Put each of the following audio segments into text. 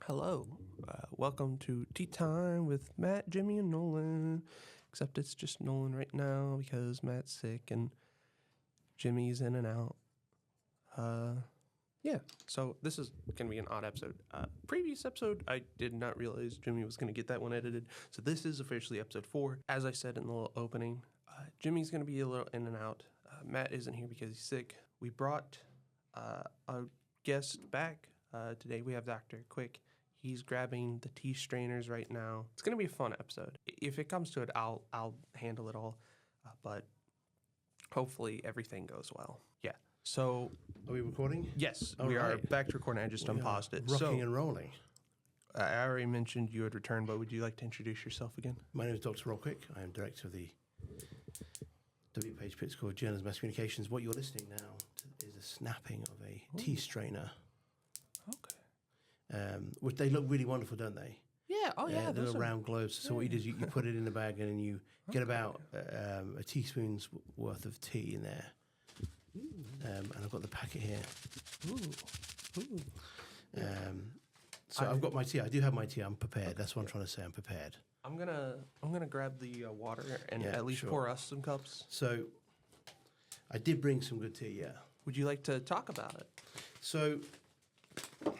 Hello. Welcome to Tea Time with Matt, Jimmy, and Nolan. Except it's just Nolan right now because Matt's sick and Jimmy's in and out. Yeah, so this is going to be an odd episode. Previous episode, I did not realize Jimmy was going to get that one edited. So this is officially episode 4. As I said in the little opening, Jimmy's going to be a little in and out. Matt isn't here because he's sick. We brought a guest back. Today we have Dr. Quicke. He's grabbing the tea strainers right now. It's going to be a fun episode. If it comes to it, I'll handle it all. But hopefully everything goes well. Yeah. So Are we recording? yes, All we are right. back to recording. I just unpaused it. Rocking So and rolling. I already mentioned you had returned, but would you like to introduce yourself again? My name is Dr. Rob Quicke. I am director of the WPH Pitt School of Journalism and Mass Communications. What you're listening now to is the snapping of a tea strainer. Okay. Which they look really wonderful, don't they? Yeah. Oh, yeah. They're little round globes. So what you do is you put it in a bag and then you get about a teaspoon's worth of tea in there. And I've got the packet here. Ooh. So I've got my tea. I do have my tea. I'm prepared. That's what I'm trying to say. I'm prepared. I'm gonna grab the water and Yeah, at least sure. pour us some cups. So I did bring some good tea, yeah. Would you like to talk about it? So I'll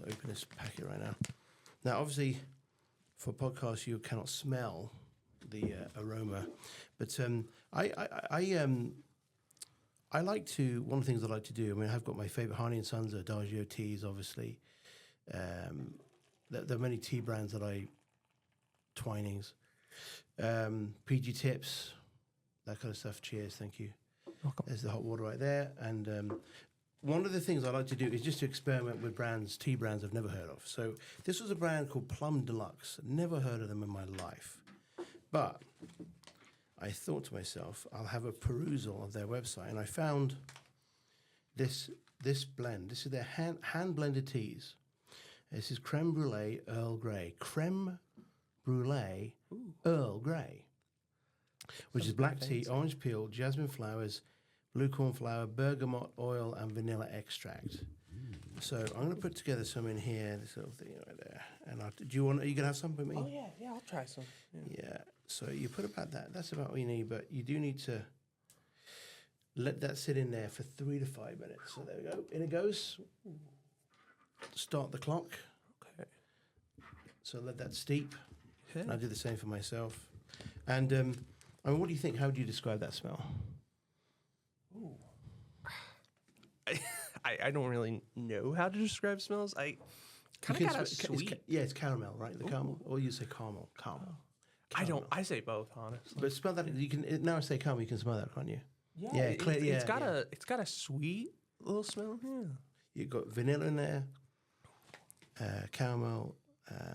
open this packet right now. Now, obviously, for a podcast, you cannot smell the aroma, but I like to. One of the things I like to do. I mean, I've got my favorite Harney and Sons Adagio teas, obviously. There are many tea brands that Twinings, PG Tips, that kind of stuff. Cheers, thank you. Welcome. There's the hot water right there, and one of the things I like to do is just to experiment with brands, tea brands I've never heard of. So this was a brand called Plum Deluxe. Never heard of them in my life. But I thought to myself, I'll have a perusal of their website. And I found this blend. This is their hand-blended teas. This is Creme Brulee Earl Grey. Creme Brulee Earl Grey. Which is black tea, orange peel, jasmine flowers, blue cornflower, bergamot oil, and vanilla extract. So I'm going to put together some in here, this little thing right there. And are you going to have some with me? Oh yeah, I'll try some. Yeah. So you put about that. That's about all you need, but you do need to let that sit in there for 3 to 5 minutes. So there we go. In it goes. Start the clock. Okay. So let that steep. Yeah. And I do the same for myself. And I mean, what do you think? How do you describe that smell? Ooh. I don't really know how to describe smells. I kind of got a sweet. It's caramel, right? The caramel, or you say caramel. I say both, honestly. But smell that. You can now. I say caramel. You can smell that, can't you? Yeah, it's got a sweet little smell. Yeah. You've got vanilla in there, caramel,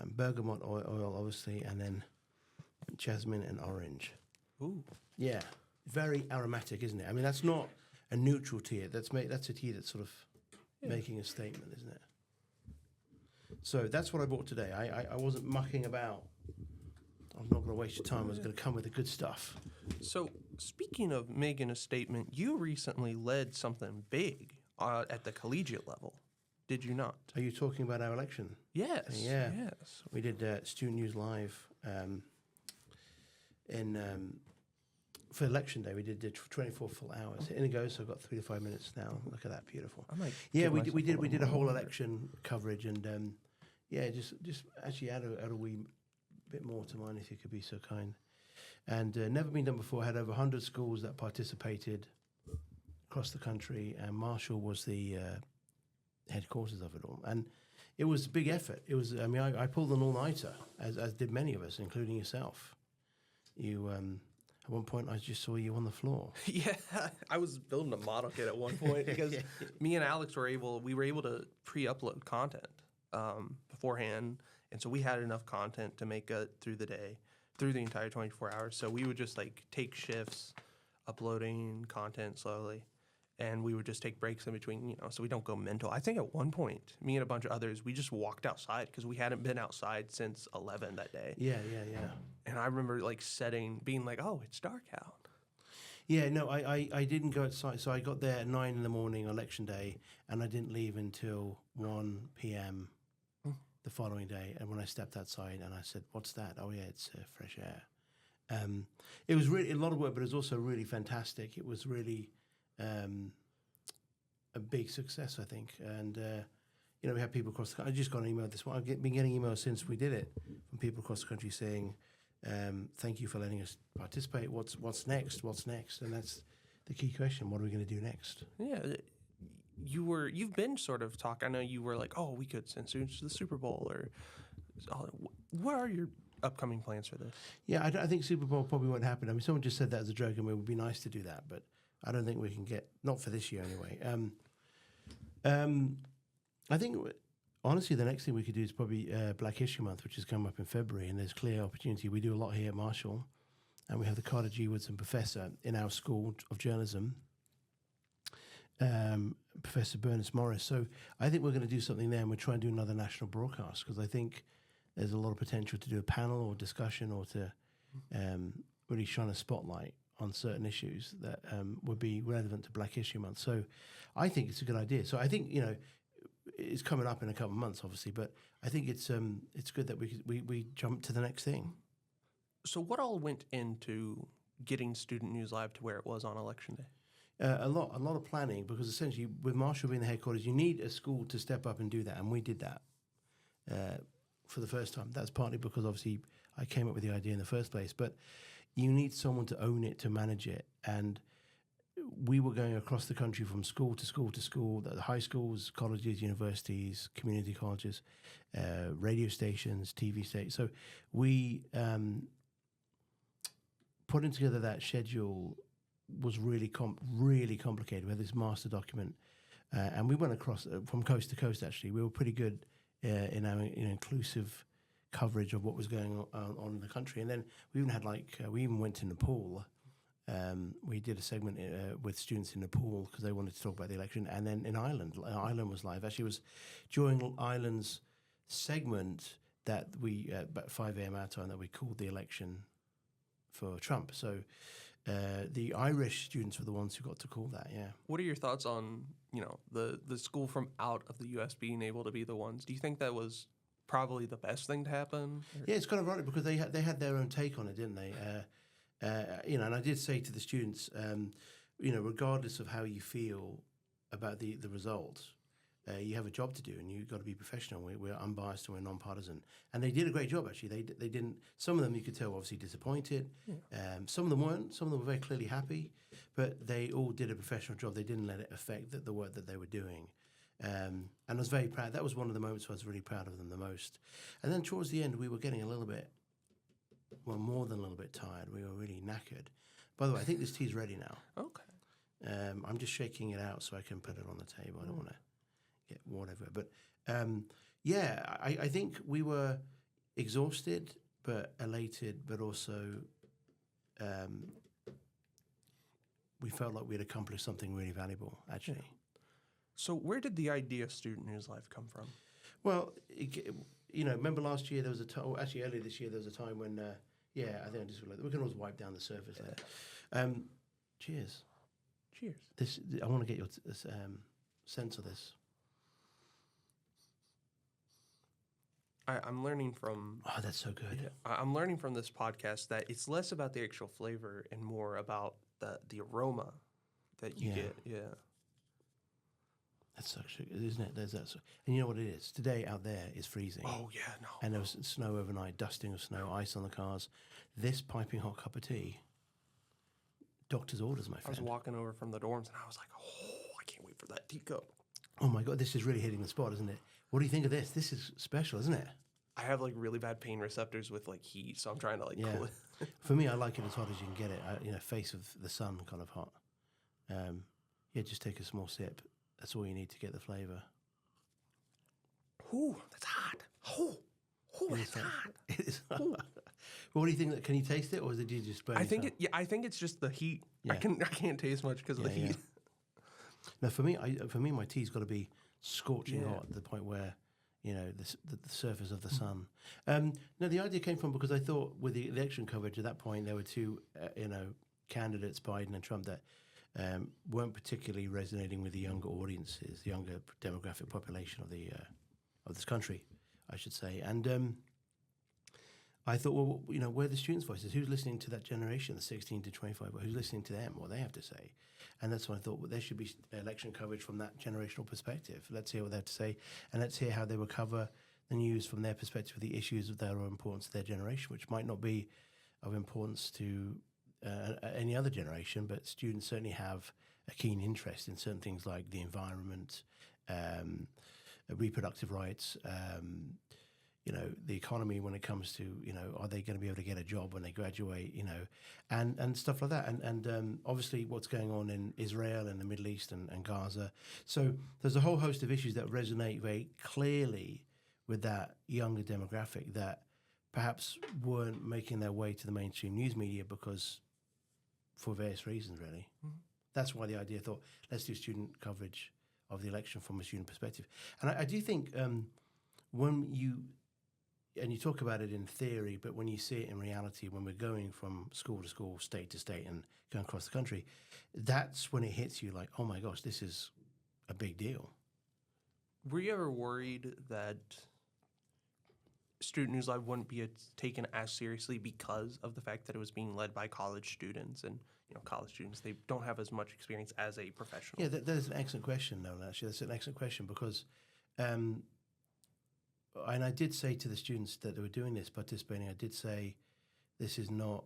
bergamot oil, obviously, and then jasmine and orange. Ooh. Yeah, very aromatic, isn't it? I mean, that's not a neutral tea. That's a tea that's sort of making a statement, isn't it? So that's what I bought today. I wasn't mucking about. I'm not going to waste your time. I was going to come with the good stuff. So speaking of making a statement, you recently led something big at the collegiate level, did you not? Are you talking about our election? Yes. Yeah. Yes. We did Student News Live for election day. We did 24 full hours. In it goes. So I've got 3 to 5 minutes now. Look at that, beautiful. Yeah, we did a whole election coverage, and just actually add a wee bit more to mine if you could be so kind. And never been done before. Had over 100 schools that participated across the country, and Marshall was the headquarters of it all. And it was a big effort. It was. I mean, I pulled an all-nighter, as did many of us, including yourself. You at one point, I just saw you on the floor. Yeah, I was building a model kit at one point because me and Alex were able to pre-upload content beforehand, and so we had enough content to make it through the entire 24 hours. So we would just take shifts, uploading content slowly, and we would just take breaks in between, so we don't go mental. I think at one point, me and a bunch of others, we just walked outside because we hadn't been outside since 11 that day. Yeah. And I remember being like, oh, it's dark out. Yeah, no, I didn't go outside. So I got there at 9 in the morning, election day, and I didn't leave until 1 p.m. following day, and when I stepped outside and I said, "What's that?" "Oh yeah, it's fresh air." It was really a lot of work, but it was also really fantastic. It was really a big success, I think. And we had people across the country. I just got an email this morning. I've been getting emails since we did it from people across the country saying, "Thank you for letting us participate. What's next? What's next?" And that's the key question. What are we going to do next? Yeah. You've been sort of talk. I know you were like, oh, we could send students to the Super Bowl, or what are your upcoming plans for this? Yeah, I think Super Bowl probably won't happen. I mean, someone just said that as a joke, and it would be nice to do that, but I don't think we can get, not for this year anyway. I think, honestly, the next thing we could do is probably Black History Month, which is coming up in February, and there's clear opportunity. We do a lot here at Marshall, and we have the Carter G. Woodson Professor in our School of Journalism, Professor Bernice Morris. So I think we're going to do something there, and we're trying to do another national broadcast, because I think there's a lot of potential to do a panel or discussion, or to really shine a spotlight on certain issues that would be relevant to Black History Month. So I think it's a good idea. So I think, it's coming up in a couple of months, obviously, but I think it's good that we jump to the next thing. So what all went into getting Student News Live to where it was on Election Day? A lot of planning, because essentially with Marshall being the headquarters, you need a school to step up and do that, and we did that for the first time. That's partly because obviously I came up with the idea in the first place, but you need someone to own it, to manage it, and we were going across the country from school to school to school, the high schools, colleges, universities, community colleges, radio stations, TV stations. So we putting together that schedule was really complicated. We had this master document, and we went across from coast to coast. Actually, we were pretty good in our inclusive coverage of what was going on in the country. And then we even had we even went to Nepal. We did a segment with students in Nepal because they wanted to talk about the election. And then in Ireland was live. Actually, it was during Ireland's segment that we about 5 a.m. our time that we called the election for Trump. So. The Irish students were the ones who got to call that, yeah. What are your thoughts on, the school from out of the U.S. being able to be the ones? Do you think that was probably the best thing to happen? Yeah, it's kind of ironic because they had their own take on it, didn't they? And I did say to the students, regardless of how you feel about the results, you have a job to do, and you've got to be professional. We're unbiased and we're nonpartisan. And they did a great job, actually. They didn't. Some of them you could tell were obviously disappointed. Yeah. Some of them weren't. Some of them were very clearly happy. But they all did a professional job. They didn't let it affect the work that they were doing. And I was very proud. That was one of the moments where I was really proud of them the most. And then towards the end, we were getting a little bit, more than a little bit tired. We were really knackered. By the way, I think this tea's ready now. Okay. I'm just shaking it out so I can put it on the table. I don't want to get whatever. But I think we were exhausted but elated, but also we felt like we had accomplished something really valuable, actually. Yeah. So where did the idea of Student News Live come from? Well, remember last year there was actually earlier this year there was a time when, I think I just we can always wipe down the surface there. Cheers. Cheers. I want to get your sense of this. I'm learning from... Oh, that's so good. Yeah, I'm learning from this podcast that it's less about the actual flavor and more about the aroma that you get. Yeah. That's so sugar, isn't it? And you know what it is? Today out there is freezing. Oh, yeah, no. And there was snow overnight, dusting of snow, ice on the cars. This piping hot cup of tea, doctor's orders, my friend. I was walking over from the dorms and I was like, I can't wait for that teacup. Oh, my God, this is really hitting the spot, isn't it? What do you think of this? This is special, isn't it? I have really bad pain receptors with heat, so I'm trying to cool it. For me, I like it as hot as you can get it. Face of the sun kind of hot. Just take a small sip. That's all you need to get the flavor. Ooh, that's hot. Oh, that's hot. It is hot. Well, what do you think? Can you taste it, or is it you just burn? I think it's just the heat. Yeah. I can't taste much because of the heat. No, for me, my tea's got to be scorching hot at the point where the surface of the sun. No, the idea came from because I thought with the election coverage at that point there were two candidates, Biden and Trump, that weren't particularly resonating with the younger audiences, the younger demographic population of this country. I should say. And I thought, well, where are the students' voices? Who's listening to that generation, the 16 to 25? Who's listening to them, what they have to say? And that's when I thought, well, there should be election coverage from that generational perspective. Let's hear what they have to say, and let's hear how they will cover the news from their perspective, the issues that are of importance to their generation, which might not be of importance to any other generation, but students certainly have a keen interest in certain things like the environment, reproductive rights, the economy when it comes to, are they going to be able to get a job when they graduate, and stuff like that. And obviously what's going on in Israel and the Middle East and Gaza. So there's a whole host of issues that resonate very clearly with that younger demographic that perhaps weren't making their way to the mainstream news media because for various reasons, really. Mm-hmm. That's why the idea thought, let's do student coverage of the election from a student perspective. And I do think when you talk about it in theory, but when you see it in reality, when we're going from school to school, state to state, and going across the country, that's when it hits you like, oh my gosh, this is a big deal. Were you ever worried that Student News Live wouldn't be taken as seriously because of the fact that it was being led by college students, and college students, they don't have as much experience as a professional? Yeah, that is an excellent question, Nolan. Actually, that's an excellent question because, and I did say to the students that they were doing this, participating, I did say, this is not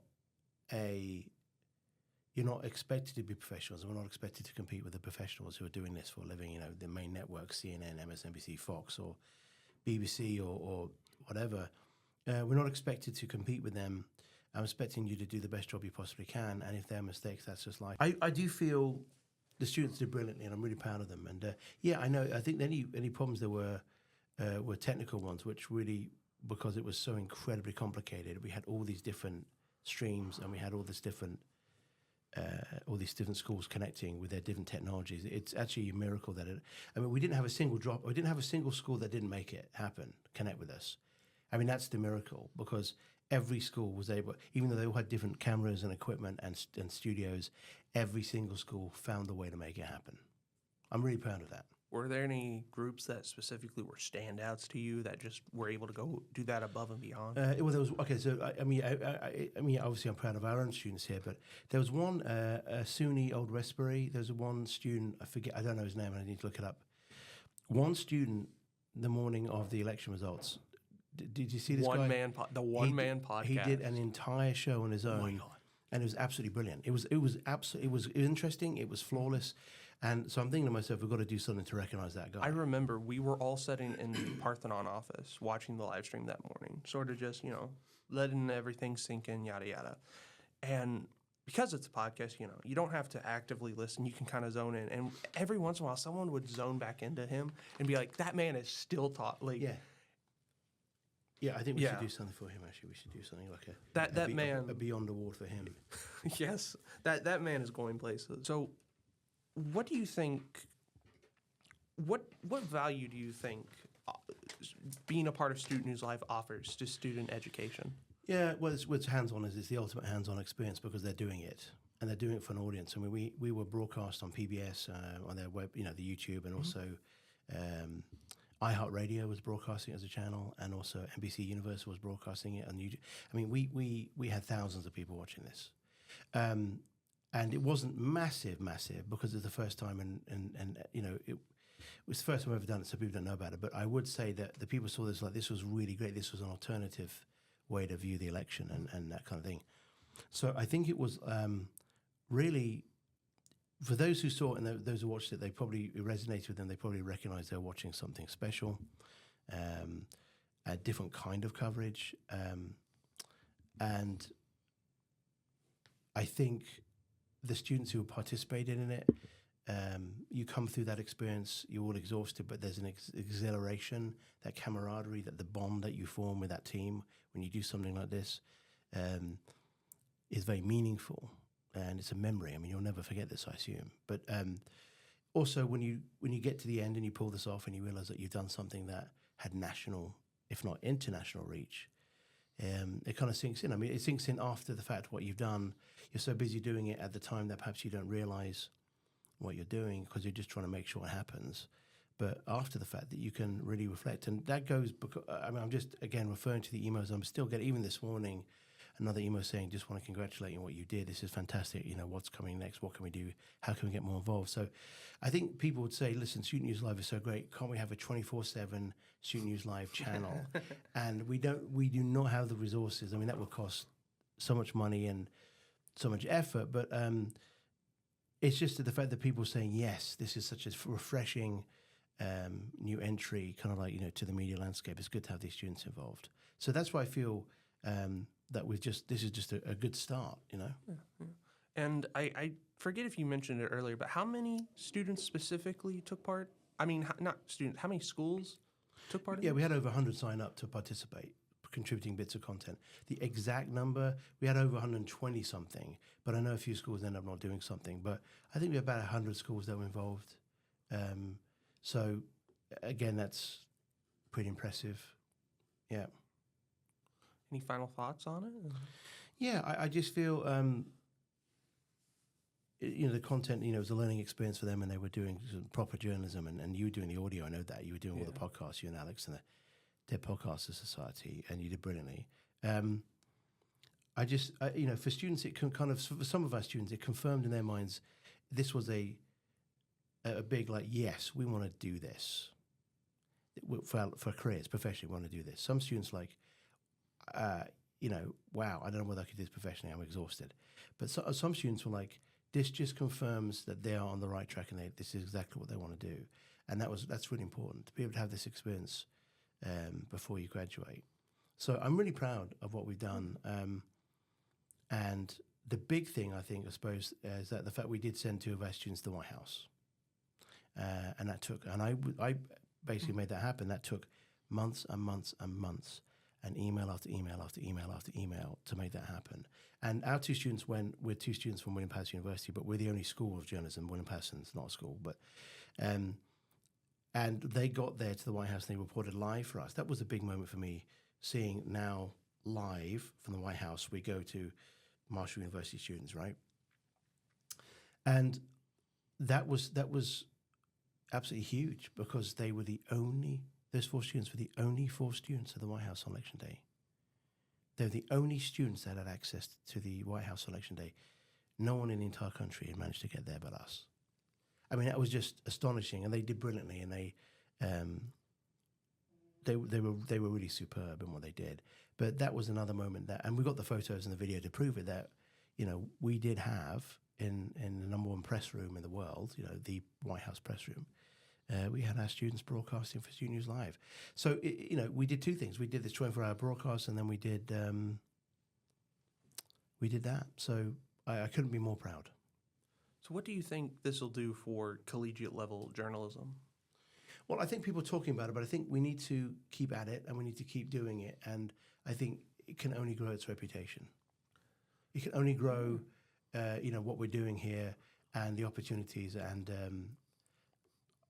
you're not expected to be professionals, and we're not expected to compete with the professionals who are doing this for a living. The main networks, CNN, MSNBC, Fox, or BBC, or whatever. We're not expected to compete with them. I'm expecting you to do the best job you possibly can, and if there are mistakes, that's just life. I do feel the students did brilliantly, and I'm really proud of them. And I know. I think any problems there were technical ones, which really, because it was so incredibly complicated, we had all these different streams, and we had all these different schools connecting with their different technologies. It's actually a miracle that we didn't have a single drop. We didn't have a single school that didn't make it happen, connect with us. That's the miracle, because every school was able, even though they all had different cameras and equipment and studios, every single school found a way to make it happen. I'm really proud of that. Were there any groups that specifically were standouts to you that just were able to go do that above and beyond? There was So obviously I'm proud of our own students here, but there was one SUNY Old Westbury. There was one student, I don't know his name, and I need to look it up. One student, the morning of the election results. Did you see this guy? The one-man podcast. He did an entire show on his own, and it was absolutely brilliant. It was interesting. It was flawless. And so I'm thinking to myself, we've got to do something to recognize that guy. I remember we were all sitting in the Parthenon office watching the live stream that morning, sort of just, letting everything sink in, yada, yada. And because it's a podcast, you don't have to actively listen. You can kind of zone in. And every once in a while, someone would zone back into him and be like, that man is still taught. Like, Yeah, I think we should do something for him, actually. We should do something like a Beyond Award for him. Yes, that man is going places. So what do you think, what value do you think being a part of Student News Live offers to student education? Yeah, well, it's hands-on. It's the ultimate hands-on experience because they're doing it, and they're doing it for an audience. We were broadcast on PBS, on their web, the YouTube, and also iHeartRadio was broadcasting it as a channel, and also NBC Universal was broadcasting it on YouTube. We had thousands of people watching this. And it wasn't massive because it's the first time, and it was the first time I've ever done it, so people don't know about it. But I would say that the people saw this like, this was really great. This was an alternative way to view the election and that kind of thing. So I think it was really, for those who saw it and those who watched it, they probably resonated with them. They probably recognized they were watching something special, a different kind of coverage. And I think the students who participated in it, you come through that experience, you're all exhausted, but there's an exhilaration, that camaraderie, that the bond that you form with that team when you do something like this is very meaningful, and it's a memory. You'll never forget this, I assume. But also, when you get to the end and you pull this off and you realize that you've done something that had national, if not international reach, it kind of sinks in. It sinks in after the fact what you've done. You're so busy doing it at the time that perhaps you don't realize what you're doing because you're just trying to make sure it happens. but after the fact that you can really reflect. And that goes, because, I mean, I'm just, again, referring to the emails. I'm still getting, even this morning, another email saying, just want to congratulate you on what you did. This is fantastic. You know, what's coming next? What can we do? How can we get more involved? So I think people would say, listen, Student News Live is so great. Can't we have a 24/7 Student News Live channel? And we do not have the resources. I mean, that would cost so much money and so much effort, but it's just the fact that people are saying, yes, this is such a refreshing new entry, kind of like, you know, to the media landscape. It's good to have these students involved. So that's why I feel that this is just a good start, you know. Yeah. And I forget if you mentioned it earlier, but how many students specifically took part? I mean, not students, how many schools took part in Yeah, this? we had over 100 sign up to participate, contributing bits of content. The exact number, we had over 120 something, but I know a few schools ended up not doing something. But I think we had about 100 schools that were involved. So again, that's pretty impressive. Yeah. Any final thoughts on it? Yeah, I just feel, you know, the content, you know, was a learning experience for them, and they were doing some proper journalism, and you were doing the audio. I know that you were doing all the podcasts, you and Alex, and the Dead Podcaster Society, and you did brilliantly. You know, for students, it can kind of, for some of our students, it confirmed in their minds this was a big, like, yes, we want to do this. For careers, professionally, we want to do this. Some students, like, you know, wow, I don't know whether I could do this professionally, I'm exhausted. But some students were like, this just confirms that they are on the right track, and this is exactly what they want to do. And that's really important, to be able to have this experience before you graduate. So I'm really proud of what we've done. And the big thing, I think, I suppose, is that the fact we did send 2 of our students to the White House. And that took, and I basically made that happen. That took months and months and months, and email after email after email after email to make that happen. And our 2 students we're 2 students from William Patterson University, but we're the only school of journalism. William Patterson's not a school, but and they got there to the White House and they reported live for us. That was a big moment for me, seeing now live from the White House. We go to Marshall University students, right? And that was absolutely huge, because they were those 4 students were the only 4 students at the White House on election day. They're the only students that had access to the White House on election day. No one in the entire country had managed to get there but us. I mean, that was just astonishing, and they did brilliantly, and they were really superb in what they did. But that was another moment and we got the photos and the video to prove it, that, you know, we did have in the #1 press room in the world, you know, the White House press room, we had our students broadcasting for Student News Live. So, you know, we did 2 things. We did this 24-hour broadcast, and then we did that. So I couldn't be more proud. So what do you think this will do for collegiate level journalism? Well, I think people are talking about it, but I think we need to keep at it, and we need to keep doing it. And I think it can only grow its reputation. It can only grow, you know, what we're doing here and the opportunities. And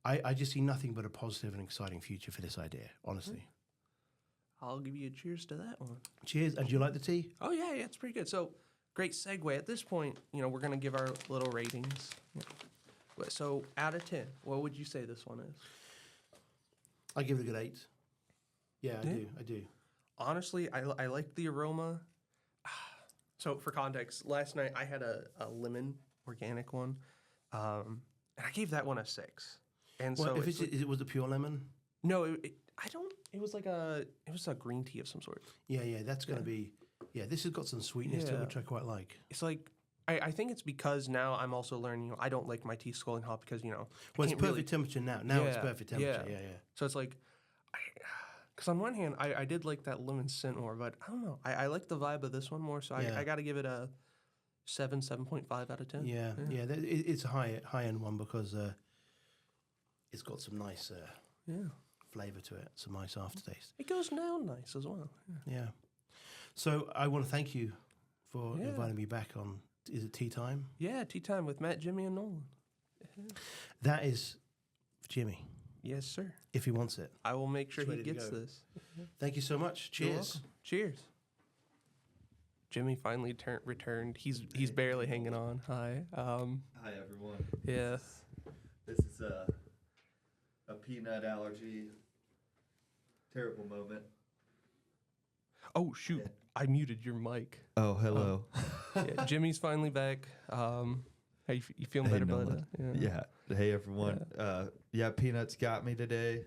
I just see nothing but a positive and exciting future for this idea, honestly. I'll give you a cheers to that one. Cheers. And do you like the tea? Oh, yeah, it's pretty good. So, great segue. At this point, you know, we're going to give our little ratings. Yeah. So, out of 10, what would you say this one is? I give it a good 8. Yeah, I do. Honestly, I like the aroma. So, for context, last night I had a lemon organic one, and I gave that one a 6. And well, so, was it pure lemon? No, I don't. It was a green tea of some sort. Yeah, that's going to be. Yeah, this has got some sweetness to it, which I quite like. It's like, I think it's because now I'm also learning, you know, I don't like my tea scalding hot because, you know. Well, it's perfect temperature now. Now it's perfect temperature. Yeah. So it's like, because on one hand, I did like that lemon scent more, but I don't know. I like the vibe of this one more, so I got to give it a 7.5 out of 10. Yeah. It's a high end one because it's got some nice flavor to it, some nice aftertaste. It goes down nice as well. Yeah. So I want to thank you for inviting me back on. Is it Tea Time? Yeah, Tea Time with Matt, Jimmy, and Nolan. That is Jimmy. Yes, sir. If he wants it. I will make sure he gets this. Thank you so much. Cheers. Cheers. Jimmy finally returned. He's barely hanging on. Hi. Hi, everyone. Yes. This is a a peanut allergy. Terrible moment. Oh shoot! Yeah. I muted your mic. Oh, hello. Yeah, Jimmy's finally back. Hey, you feeling Hey, better, bud? Nolan. Yeah. Hey, everyone. Peanuts got me today.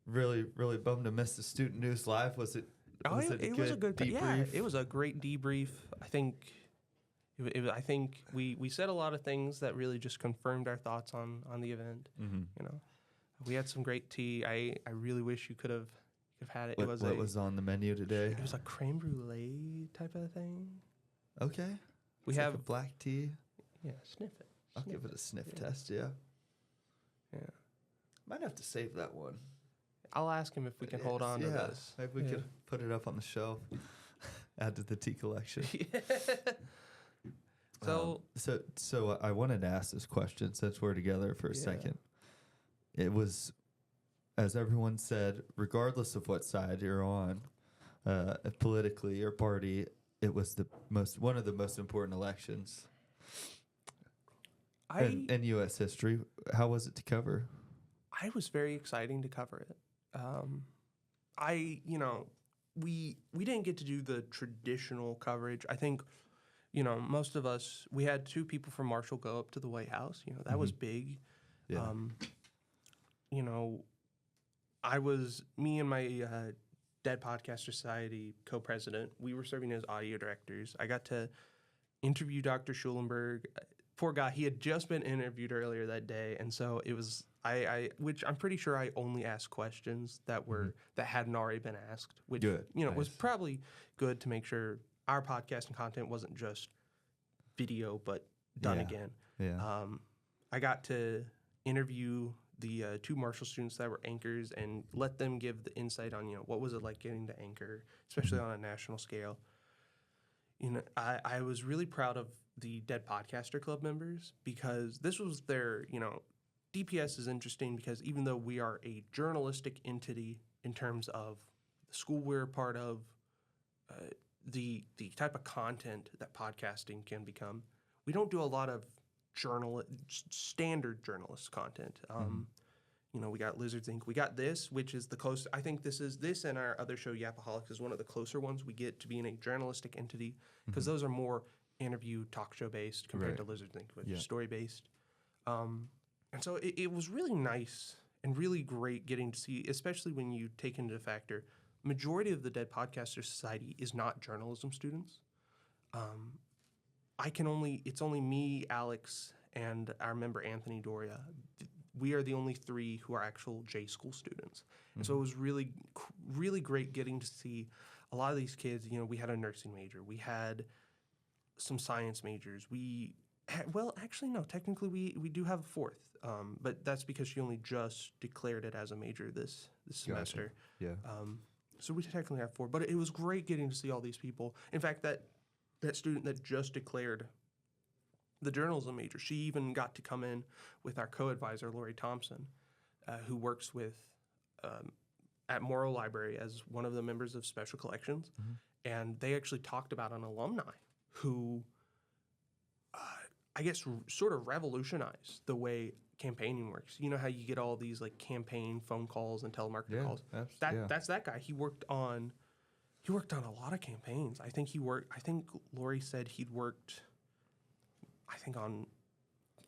Really, really bummed to miss the Student News Live. Was it? Oh, it was a good debrief? Yeah, it was a great debrief. I think. I think we said a lot of things that really just confirmed our thoughts on the event. Mm-hmm. You know, we had some great tea. I really wish you could have had it. What was on the menu today? It was a creme brulee type of thing. Okay. We It's have like a black tea. Yeah, sniff it. I'll give it a sniff test. Yeah. Yeah. Might have to save that one. I'll ask him if we can hold on to this. Maybe we could put it up on the shelf. Add to the tea collection. So I wanted to ask this question since we're together for a second. It was, as everyone said, regardless of what side you're on, politically or party, it was one of the most important elections in U.S. history. How was it to cover? I was very exciting to cover it. We didn't get to do the traditional coverage. I think, most of us, we had 2 people from Marshall go up to the White House. That was big. Yeah. Me and my Dead Podcaster Society co-president, we were serving as audio directors. I got to interview Dr. Schulenberg. Poor guy, he had just been interviewed earlier that day, and so it was which I'm pretty sure I only asked questions that hadn't already been asked, which was probably good to make sure our podcasting content wasn't just video but done again. Yeah. I got to interview the 2 Marshall students that were anchors and let them give the insight on what was it like getting to anchor, especially on a national scale. I was really proud of the Dead Podcaster Club members because this was their, DPS is interesting because even though we are a journalistic entity in terms of the school we're a part of, the type of content that podcasting can become, we don't do a lot of standard journalist content. We got Lizards Inc. We got this, which is the closest. I think this and our other show, Yapaholics, is one of the closer ones we get to being a journalistic entity because those are more interview talk show based compared to Lizards Inc., which is story based. And so it was really nice and really great getting to see, especially when you take into factor, majority of the Dead Podcaster Society is not journalism students. It's only me, Alex, and our member Anthony Doria. We are the only 3 who are actual J school students. And so it was really, really great getting to see a lot of these kids. We had a nursing major. We had some science majors. Technically we do have a 4th, but that's because she only just declared it as a major this semester. Gotcha. Yeah. So we technically have 4, but it was great getting to see all these people. In fact, that student that just declared the journalism major, she even got to come in with our co-advisor, Lori Thompson, who works with at Morrow Library as one of the members of Special Collections. And they actually talked about an alumni who, I guess, sort of revolutionized the way campaigning works. You know how you get all these campaign phone calls and telemarketing calls? That's that guy. He worked on a lot of campaigns. I think Lori said he'd worked on,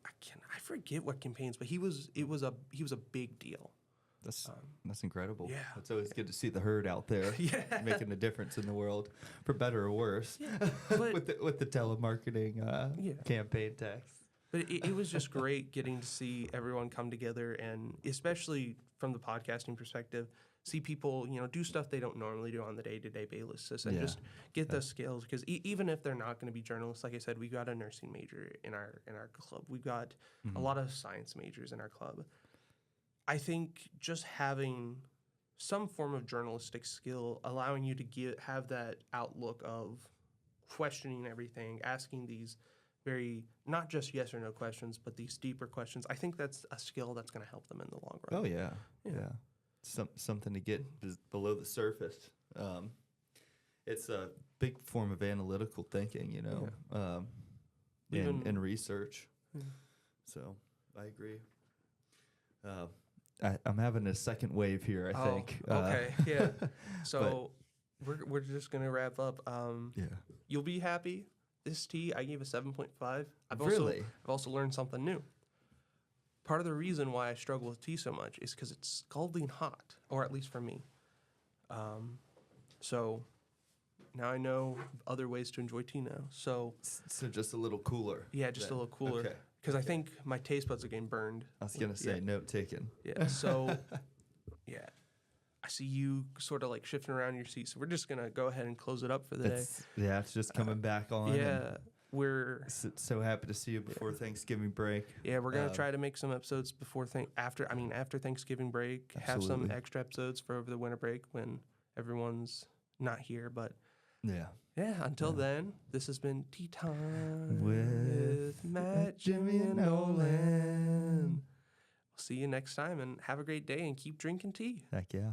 I forget what campaigns, but he was a big deal. That's incredible. Yeah. It's always good to see the herd out there making a difference in the world, for better or worse, with the telemarketing campaign text. But it was just great getting to see everyone come together, and especially from the podcasting perspective, see people, do stuff they don't normally do on the day-to-day basis, and just get those skills. Because even if they're not going to be journalists, like I said, we've got a nursing major in our club. We've got a lot of science majors in our club. I think just having some form of journalistic skill, allowing you to have that outlook of questioning everything, asking these very, not just yes or no questions, but these deeper questions, I think that's a skill that's going to help them in the long run. Oh, yeah. Something to get below the surface. It's a big form of analytical thinking, and research. So I agree. I'm having a second wave here, I think. Okay, yeah. So we're just gonna wrap up. Yeah. You'll be happy. This tea I gave a 7.5. Really? I've also learned something new. Part of the reason why I struggle with tea so much is because it's scalding hot, or at least for me. So now I know other ways to enjoy tea now. So So just a little cooler. yeah, just a then. little cooler. Okay. Because I think my taste buds are getting burned. I was gonna say note taken. Yeah. So yeah, I see you sort of like shifting around your seat. So we're just gonna go ahead and close it up for the day. It's just coming back on. and Yeah, we're so happy to see you before Thanksgiving break. we're gonna try to make some episodes before after Thanksgiving break. Have some Absolutely. extra episodes for over the winter break when everyone's not here. But Yeah. until then, this has been Tea Time With Matt, Jimmy, and Nolan. We'll see you next time, and have a great day, and keep drinking tea. Heck yeah.